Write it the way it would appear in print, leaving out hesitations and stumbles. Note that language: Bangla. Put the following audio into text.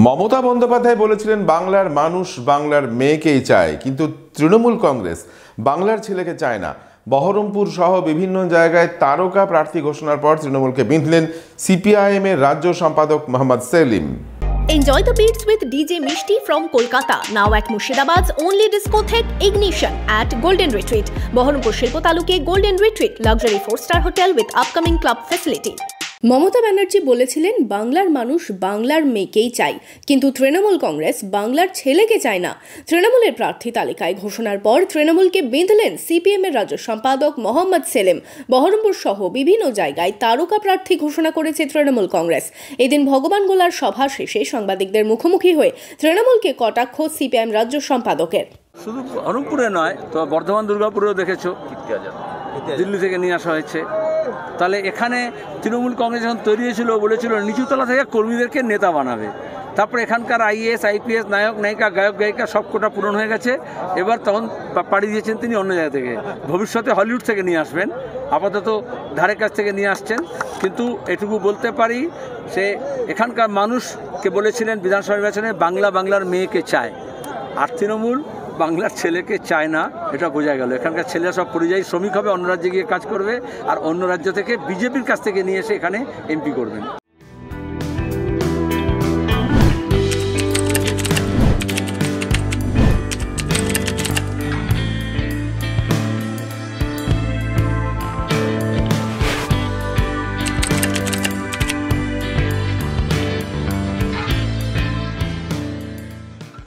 মমতা বন্দ্যোপাধ্যায় বলেছিলেন বাংলার মানুষ বাংলার মেয়েকেই চায়, কিন্তু তৃণমূল কংগ্রেস বাংলার ছেলেকে চায় না। বহরমপুর সহ বিভিন্ন জায়গায় তারকা প্রার্থী ঘোষণার পর তৃণমূলকে বিঁধলেন সিপিআইএম এর রাজ্য সম্পাদক Mohammad Selim. Enjoy the beats with DJ Mishti from Kolkata, now at Murshidabad's only discotheque Ignition at Golden Retreat, Baharampur Shilpo Taluke Golden Retreat, luxury 4-star hotel with upcoming club facility. Mamata Banerjee বলেছিলেন বাংলার মানুষ বাংলার মেয়েকেই চায়, কিন্তু তৃণমূল কংগ্রেস বাংলার ছেলেকে চায় না। তৃণমূলের প্রার্থী তালিকায় ঘোষণার পর তৃণমূলকে বেঁধলেন সিপিএম এর রাজ্য সম্পাদক মোহাম্মদ সেলিম। বহরমপুর সহ বিভিন্ন জায়গায় তারকা প্রার্থী ঘোষণা করেছে তৃণমূল কংগ্রেস। এদিন ভগবান গোলার সভা শেষে সাংবাদিকদের মুখোমুখি হয়ে তৃণমূলকে কটাক্ষ সিপিএম রাজ্য সম্পাদকের। শুধু বহরমপুরে নয়, তো বর্ধমান দুর্গাপুরেও দেখেছো, দিল্লি থেকে নিয়ে আসা হয়েছে। তাহলে এখানে তৃণমূল কংগ্রেস যখন তৈরি হয়েছিল বলেছিল নিচুতলা থেকে কর্মীদেরকে নেতা বানাবে। তারপরে এখানকার আইএএস আইপিএস নায়ক নায়িকা গায়ক গায়িকা সব কোটা পূরণ হয়ে গেছে। এবার তখন পাড়ি দিয়েছেন তিনি অন্য জায়গা থেকে, ভবিষ্যতে হলিউড থেকে নিয়ে আসবেন, আপাতত ধারে কাছ থেকে নিয়ে আসছেন। কিন্তু এটুকু বলতে পারি, সে এখানকার মানুষকে বলেছিলেন বিধানসভা নির্বাচনে বাংলার মেয়েকে চায়, আর তৃণমূল বাংলার ছেলেকে চায় না, এটা বোঝা গেল। এখানকার ছেলেরা সব পরিযায়ী শ্রমিক হবে, অন্য রাজ্যে গিয়ে কাজ করবে, আর অন্য রাজ্য থেকে বিজেপির কাছ থেকে নিয়ে এসে এখানে এমপি করবেন।